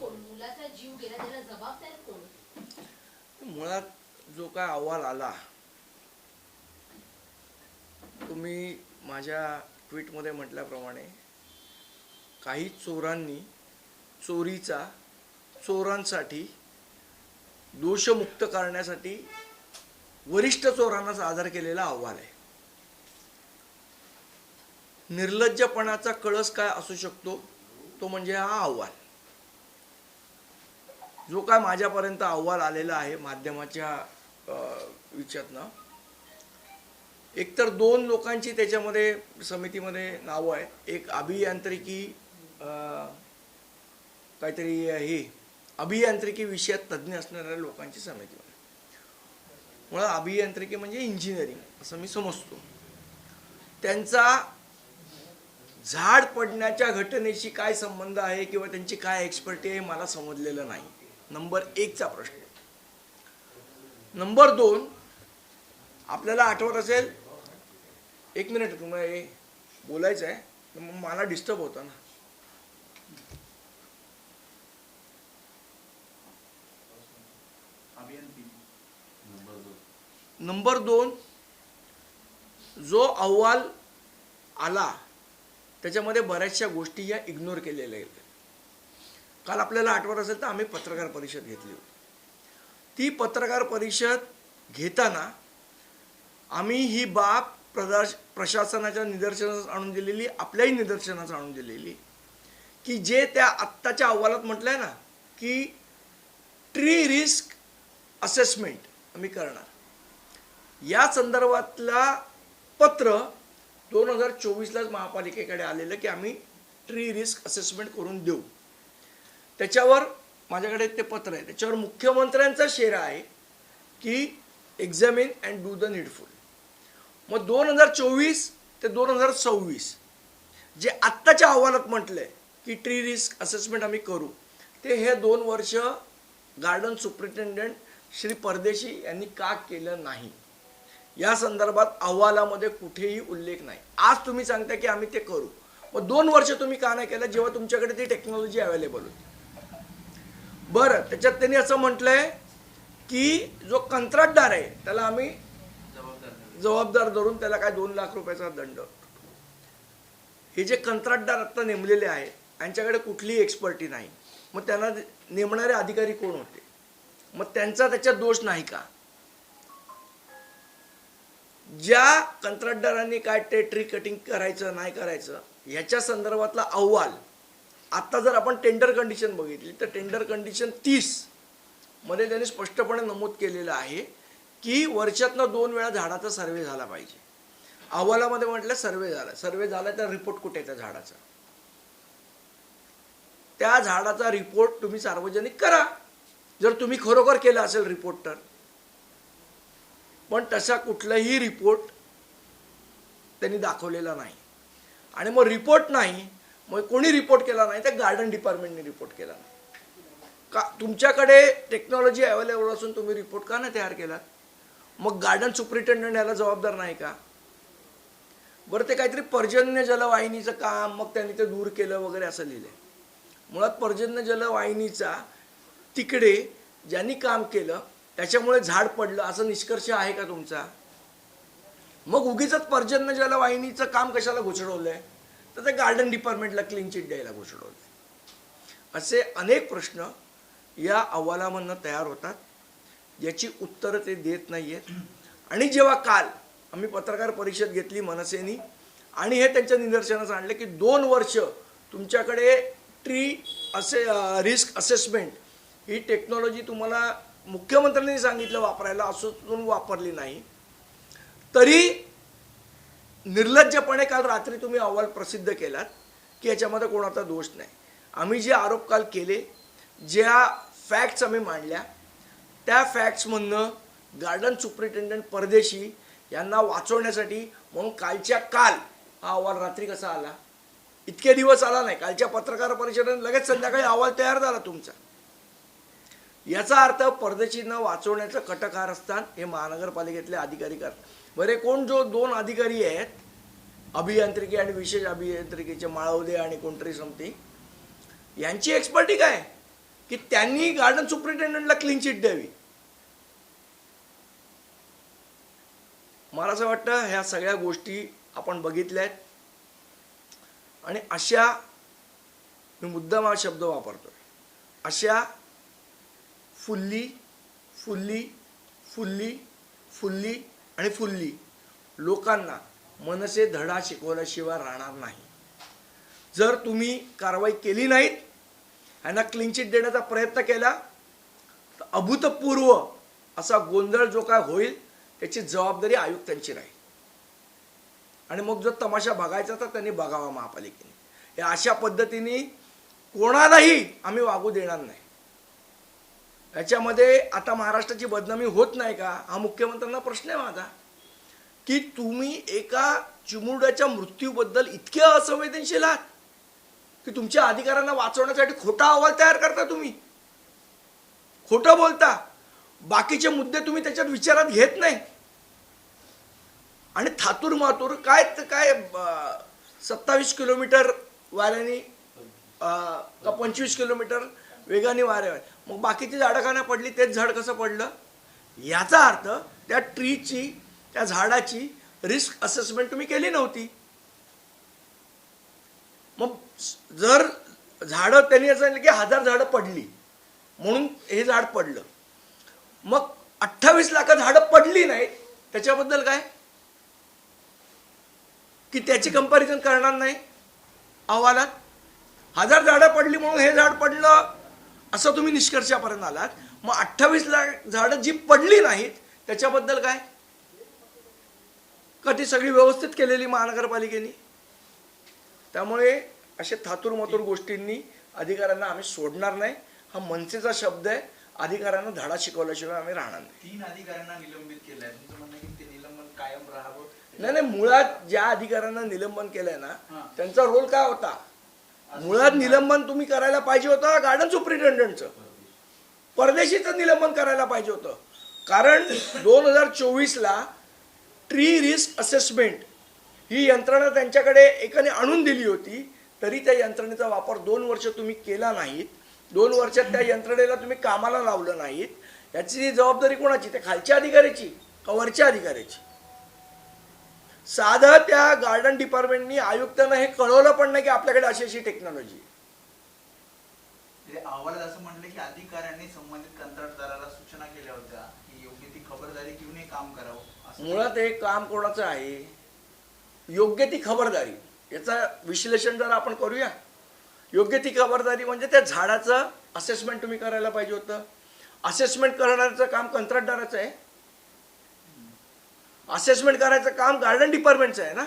कोण? मुलाचा जीव गेला त्याला जबाबदार कोण? मुळात जो काय अहवाल आला, तुम्ही माझ्या ट्विटमध्ये म्हटल्याप्रमाणे काही चोरांनी चोरीचा चोरांसाठी दोषमुक्त करण्यासाठी वरिष्ठ चोरांना सादर केलेला अहवाल आहे. निर्लज्जपणाचा कळस काय असू शकतो तो म्हणजे हा अहवाल. जो काय माझ्यापर्यंत अहवाल आलेला आहे माध्यमाच्या विचारातनं, एकतर दोन लोकांची त्याच्यामध्ये समितीमध्ये नावं आहे. एक अभियांत्रिकी काहीतरी हे अभियांत्रिकी विषयात तज्ज्ञ असणाऱ्या लोकांची समिती आहे. मुळात अभियांत्रिकी म्हणजे इंजिनिअरिंग असं मी समजतो. त्यांचा झाड पडण्याच्या घटनेशी काय संबंध आहे किंवा त्यांची काय एक्सपर्टी आहे मला समजलेलं नाही. नंबर 1चा प्रश्न. नंबर 2, आपल्याला आठवत असेल, 1 मिनिट तुम्हाला हे बोलायचं आहे, मला डिस्टर्ब होतं ना. नंबर 2, जो अहवाल आला त्याच्यामध्ये बऱ्याचशा गोष्टी या इग्नोर केलेल्या आहेत. काल आपल्याला आठवत असेल तर आम्ही पत्रकार परिषद घेतली होती. ती पत्रकार परिषद घेताना आम्ही ही बाब प्रशासनाच्या निदर्शनास आणून दिलेली, आपल्याही निदर्शनास आणून दिलेली, की जे त्या आत्ताच्या अहवालात म्हटलंय ना की ट्री रिस्क असेसमेंट आम्ही करणार, या संदर्भातला पत्र 2024लाच महापालिकेकडे आलेलं की आम्ही ट्री रिस्क असेसमेंट करून देऊ. त्याच्यावर माझ्याकडे ते पत्र आहे, त्याच्यावर मुख्यमंत्र्यांचा शेरा आहे की examine and do the needful. मग 2024 ते 2026 जे आत्ताच्या अहवालात म्हटलंय की ट्री रिस्क असेसमेंट आम्ही करू, ते हे 2 वर्ष गार्डन सुपरिटेंडंट श्री परदेशी यांनी का केलं नाही, या संदर्भात अहवालामध्ये कुठेही उल्लेख नाही. आज तुम्ही सांगता की आम्ही ते करू, मग 2 वर्ष तुम्ही का नाही केलं जेव्हा तुमच्याकडे ती टेक्नॉलॉजी अवेलेबल होती? बरं, त्याच्यात त्यांनी असं म्हटलंय की जो कंत्राटदार आहे त्याला आम्ही जबाबदार धरून त्याला काय 2 लाख रुपयाचा दंड. हे जे कंत्राटदार आता नेमलेले आहेत यांच्याकडे कुठलीही एक्सपर्टी नाही, मग त्यांना नेमणारे अधिकारी कोण होते? मग त्यांचा त्याच्यात दोष नाही का? ज्या कंत्राटदारांनी काय ते ट्री कटिंग करायचं नाही करायचं याच्या संदर्भातला अहवाल आता जर आपण टेंडर कंडिशन बघितली तर टेंडर कंडिशन 30 मध्ये त्यांनी स्पष्टपणे नमूद केलेलं आहे की वर्षातनं 2 वेळा झाडाचा सर्वे झाला पाहिजे. अहवालामध्ये म्हटलं सर्वे झाला तर रिपोर्ट कुठे आहे त्या झाडाचा? त्या झाडाचा रिपोर्ट तुम्ही सार्वजनिक करा जर तुम्ही खरोखर केला असेल रिपोर्ट तर. पण तसा कुठलाही रिपोर्ट त्यांनी दाखवलेला नाही. आणि मग रिपोर्ट नाही, मग कोणी रिपोर्ट केला नाही तर गार्डन डिपार्टमेंटने रिपोर्ट केला नाही का? तुमच्याकडे टेक्नॉलॉजी अवेलेबल असून तुम्ही रिपोर्ट का नाही तयार केलात? मग गार्डन सुपरिटेंडंट याला जबाबदार नाही का? बरं, ते काहीतरी पर्जन्य जलवाहिनीचं काम, मग त्यांनी ते दूर केलं वगैरे असं लिहिलंय. मुळात पर्जन्य जलवाहिनीचा तिकडे ज्यांनी काम केलं त्याच्यामुळे झाड पडलं असं निष्कर्ष आहे का तुमचा? मग उगीच पर्जन्य जलवाहिनीचं काम कशाला घुसडवलंय? तर ते गार्डन डिपार्टमेंटला क्लीन चिट द्यायला घुसडवलंय. असे अनेक प्रश्न या अहवालामधनं तयार होतात, याची उत्तरं ते देत नाहीयेत. आणि जेव्हा काल आम्ही पत्रकार परिषद घेतली मनसेनी आणि हे त्यांच्या निदर्शनास आणले की 2 वर्ष तुमच्याकडे ट्री रिस्क असेसमेंट ही टेक्नॉलॉजी तुम्हाला मुख्यमंत्र्यांनी सांगितलं वापरायला, असून वापरली नाही, तरी निर्लज्जपणे काल रात्री तुम्ही अहवाल प्रसिद्ध केलात की याच्यामध्ये कोणाचा दोष नाही. आम्ही जे आरोप काल केले, ज्या फॅक्ट्स आम्ही मांडल्या, त्या फॅक्ट्समधनं गार्डन सुपरिटेंडंट परदेशी यांना वाचवण्यासाठी म्हणून कालच्या काल हा अहवाल रात्री कसा आला? इतके दिवस आला नाही. कालच्या पत्रकार परिषदेने लगेच संध्याकाळी अहवाल तयार झाला तुमचा. याचा अर्थ परदेशींना वाचवण्याचं कटकार असताना हे महानगरपालिकेतले अधिकारी करतात. बरे, कोण जो 2 अधिकारी आहेत अभियांत्रिकी आणि विशेष अभियांत्रिकीचे, माळवदे आणि कोणतरी समथिंग, यांची एक्सपर्टी काय? की त्यांनी गार्डन सुपरिटेंडंटला क्लीन चिट द्यावी. मला असं वाटतं ह्या सगळ्या गोष्टी आपण बघितल्या आहेत आणि अशा, मी मुद्दाम हा शब्द वापरतोय, अशा फुल्ली फुल्ली फुल्ली फुल्ली आणि फुल्ली लोकांना मनसे धडा शिकवल्याशिवाय राहणार नाही. जर तुम्ही कारवाई केली नाहीत, ह्यांना क्लीन चिट देण्याचा प्रयत्न केला, तर अभूतपूर्व असा गोंधळ जो काय होईल त्याची जबाबदारी आयुक्तांची राहील. आणि मग जो तमाशा बघायचा तर त्यांनी बघावा महापालिकेने. या अशा पद्धतीने कोणालाही आम्ही वागू देणार नाही. याच्यामध्ये आता महाराष्ट्राची बदनामी होत नाही का, हा मुख्यमंत्र्यांना प्रश्न आहे माझा, की तुम्ही एका चिमुरड्याच्या मृत्यूबद्दल इतके असंवेदनशील आहात की तुमच्या अधिकाऱ्यांना वाचवण्यासाठी खोटा अहवाल तयार करता. तुम्ही खोटं बोलता, बाकीचे मुद्दे तुम्ही त्याच्यात विचारात घेत नाही आणि थातूर मातूर काय 27 किलोमीटर वाऱ्याने का 25 किलोमीटर वेगाने वारे. मग बाकीची झाडं का नाही पडली, तेच झाड कसं पडलं? याचा अर्थ त्या ट्रीची, त्या झाडाची रिस्क असेसमेंट तुम्ही केली नव्हती. मग जर झाडं, त्यांनी असं सांगितलं की 1000 झाडं पडली म्हणून हे झाड पडलं, मग 28 लाख झाडं पडली नाहीत, त्याच्याबद्दल काय? की त्याची कंपॅरिझन करणार नाही अहवालात? 1000 झाडं पडली म्हणून हे झाड पडलं असं तुम्ही निष्कर्षापर्यंत आलात. मग 28 लाख झाडं जी पडली नाहीत त्याच्याबद्दल काय? का ती सगळी व्यवस्थित केलेली महानगरपालिकेने? त्यामुळे असे थातूर मातूर गोष्टींनी अधिकाऱ्यांना आम्ही सोडणार नाही. हा मनसेचा शब्द आहे. अधिकाऱ्यांना धडा शिकवल्याशिवाय आम्ही राहणार नाही. 3 अधिकाऱ्यांना निलंबित केलंय. तुमचं म्हणणं आहे की ते निलंबन कायम राहावं? नाही, मुळात ज्या अधिकाऱ्यांना निलंबन केलंय ना, त्यांचा रोल काय होता? मुळात निलंबन तुम्ही करायला पाहिजे होतं गार्डन सुपरिटेंडंटचं, परदेशीचं निलंबन करायला पाहिजे होतं. कारण 2024ला ट्री रिस्क असेसमेंट ही यंत्रणा त्यांच्याकडे एकाने आणून दिली होती, तरी त्या यंत्रणेचा वापर 2 वर्ष तुम्ही केला नाहीत. 2 वर्षात त्या यंत्रणेला तुम्ही कामाला लावलं नाहीत. याची जबाबदारी कोणाची? त्या खालच्या अधिकाऱ्याची का वरच्या अधिकाऱ्याची? साधं त्या गार्डन डिपार्टमेंटनी आयुक्तांना हे कळवलं पण नाही की आपल्याकडे अशी अशी टेक्नॉलॉजी. अहवालात असं म्हटलं की अधिकाऱ्यांनी संबंधित कंत्राटदाराला सूचना केल्या होत्या की योग्य ती खबरदारी घेऊन हे काम करावं. मुळात हे काम कोणाचं आहे? योग्य ती खबरदारी, याचं विश्लेषण जर आपण करूया. योग्य ती खबरदारी म्हणजे त्या झाडाचं असेसमेंट तुम्ही करायला पाहिजे होतं. असेसमेंट करण्याचं काम कंत्राटदाराचं आहे. असेसमेंट करायचं काम गार्डन डिपार्टमेंटचं आहे ना.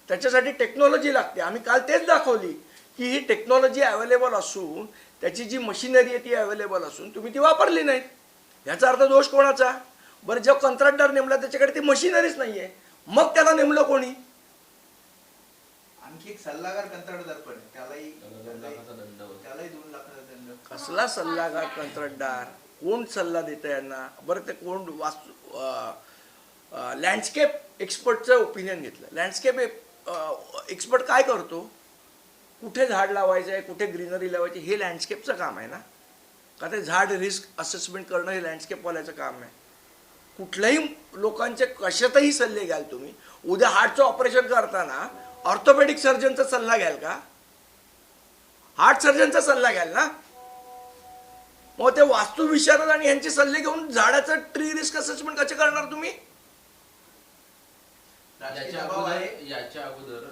त्याच्यासाठी टेक्नॉलॉजी लागते. आम्ही काल तेच दाखवली की ही टेक्नॉलॉजी अवेलेबल असून, त्याची जी मशिनरी आहे ती अवेलेबल असून तुम्ही ती वापरली नाही. याचा अर्थ दोष कोणाचा? बरं, जेव्हा कंत्राटदार नेमला त्याच्याकडे ती मशिनरीच नाही आहे, मग त्याला नेमलं कोणी? आणखी एक सल्लागार कंत्राटदार पण आहे, त्यालाही 2 लाखाचा दंड. कसला सल्लागार कंत्राटदार? कोण सल्ला देतं यांना? बरं, ते कोण लँडस्केप एक्सपर्टचं ओपिनियन घेतलं. लँडस्केप एक्सपर्ट काय करतो? कुठे झाड लावायचं आहे, कुठे ग्रीनरी लावायची, हे लँडस्केपचं काम आहे ना. का ते झाड रिस्क असेसमेंट करणं हे लँडस्केपवाल्याचं काम आहे. कुठल्याही लोकांचे कशातही सल्ले घ्याल तुम्ही. उद्या हार्टचं ऑपरेशन करताना ऑर्थोपेडिक सर्जनचा सल्ला घ्याल का? हार्ट सर्जनचा सल्ला घ्याल ना. मग ते वास्तुविशारद आणि यांचे सल्ले घेऊन झाडाचं ट्री रिस्क असेसमेंट कसे करणार तुम्ही? याच्या अगोदर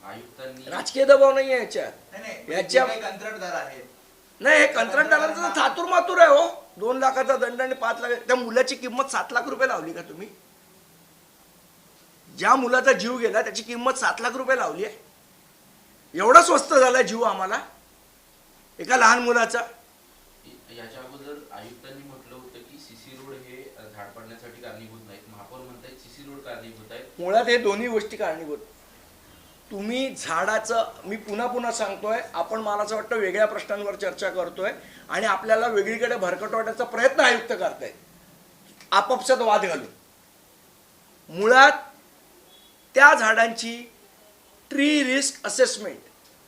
आयुक्तांनी राजकीय दबाव नाही आहे याच्यात. नाही, याच्या कंत्राटदार आहेत. नाही, हे कंत्राटदारांचं थातूर मातूर आहे हो. 2 लाखाचा दंड आणि 5 लाख. त्या मुलाची किंमत 7 लाख रुपये लावली का तुम्ही? ज्या मुलाचा जीव गेला त्याची किंमत 7 लाख रुपये लावली आहे. एवढा स्वस्त झाला जीव आम्हाला एका लहान मुलाचा. याच्या अगोदर आयुक्तांनी म्हटलं होतं की सीसी रोड हे झाड पडण्यासाठी कारणीभूत नाहीत. महापौर म्हणतात सीसी रोड कारणीभूत आहे. मुळात हे दोन्ही गोष्टी कारणीभूत. तुम्ही झाडाचं, मी पुन्हा सांगतोय, आपण मला असं वाटतं वेगळ्या प्रश्नांवर चर्चा करतोय आणि आपल्याला वेगळीकडे भरकटवण्याचा प्रयत्न आयुक्त करतायत आपापसात वाद घालून. मुळात त्या झाडांची ट्री रिस्क असेसमेंट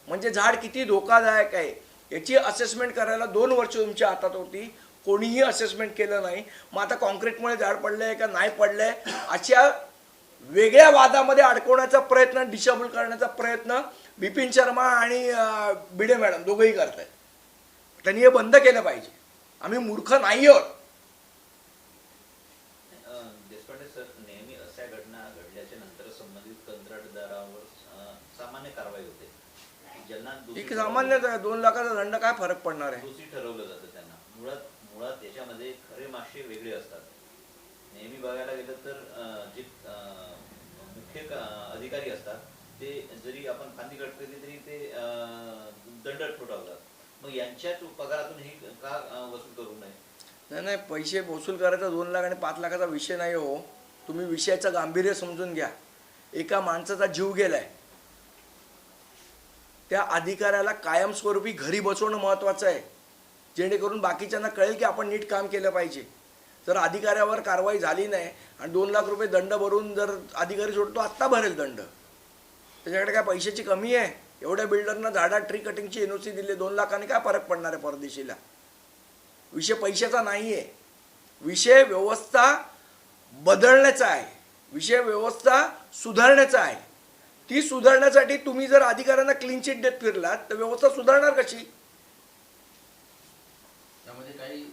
म्हणजे झाड किती धोकादायक आहे याची असेसमेंट करायला 2 वर्ष तुमच्या हातात होती, कोणीही असेसमेंट केलं नाही. मग आता कॉन्क्रीटमुळे झाड पडलंय का नाही पडलंय अशा वेगळ्या वादामध्ये अडकवण्याचा प्रयत्न, डिसेबल करण्याचा प्रयत्न बिपिन शर्मा आणि भिडे मॅडम दोघंही करतायत. त्यांनी हे बंद केलं पाहिजे. आम्ही मूर्ख नाही आहोत. देशपांडे सर, नेहमी अशा घटना घडल्याच्या नंतर संबंधित कंत्राटदारावर सामान्य कारवाई होते. ज्यांना एक सामान्य 2 लाखाचा दंड काय फरक पडणार आहे? दोषी ठरवलं जातं त्यांना. मुळात याच्यामध्ये खरे मासे वेगळे असतात. नेहमी बघायला गेलं तर जे मुख्य अधिकारी असतात ते जरी आपण फांदी कट केली तरी ते दंड ठोठावतात. मग यांच्याच पगारातून हे का वसूल करू नये? नाही, पैसे वसूल करायचा 2 लाख आणि 5 लाखाचा विषय नाही हो. तुम्ही विषयाचं गांभीर्य समजून घ्या. एका माणसाचा जीव गेलाय, त्या अधिकाऱ्याला कायमस्वरूपी घरी बसवणं महत्त्वाचं आहे, जेणेकरून बाकीच्यांना कळेल की आपण नीट काम केलं पाहिजे. जर अधिकाऱ्यावर कारवाई झाली नाही आणि 2 लाख रुपये दंड भरून जर अधिकारी सोडतो, आत्ता भरेल दंड. त्याच्याकडे काय पैशाची कमी आहे? एवढ्या बिल्डरना ट्री कटिंगची NOC दिली, 2 लाखांनी काय फरक पडणार आहे परदेशीला? विषय पैशाचा नाही आहे, विषय व्यवस्था बदलण्याचा आहे, विषय व्यवस्था सुधारण्याचा आहे. ती सुधारण्यासाठी तुम्ही जर अधिकाऱ्यांना क्लीन चिट देत फिरलात तर व्यवस्था सुधारणार कशी? त्यामध्ये काही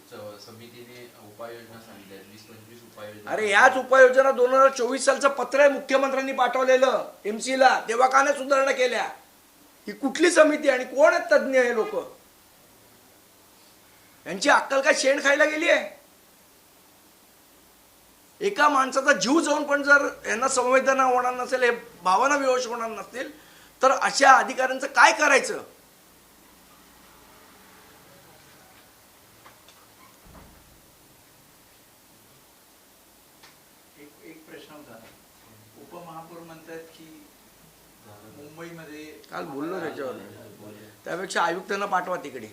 समितीने उपाययोजना सांगितल्या, 20-25 उपाययोजना. अरे ह्याच उपाययोजना 2024 सालचं पत्र आहे मुख्यमंत्र्यांनी पाठवलेलं MC ला, तेव्हा का नाही सुधारणा केल्या? ही कुठली समिती आणि कोण आहेत तज्ज्ञ हे लोक? यांची अक्कल काय शेण खायला गेली आहे? एका माणसाचा जीव जाऊन पण जर यांना संवेदना होणार नसेल, हे भावना विवश होणार नसतील, तर अशा अधिकाऱ्यांचं काय करायचं? एक प्रश्न होता. उपमहापौर म्हणतात की मुंबईमध्ये काल बोललो त्याच्यावर, त्यापेक्षा आयुक्तांना पाठवा तिकडे.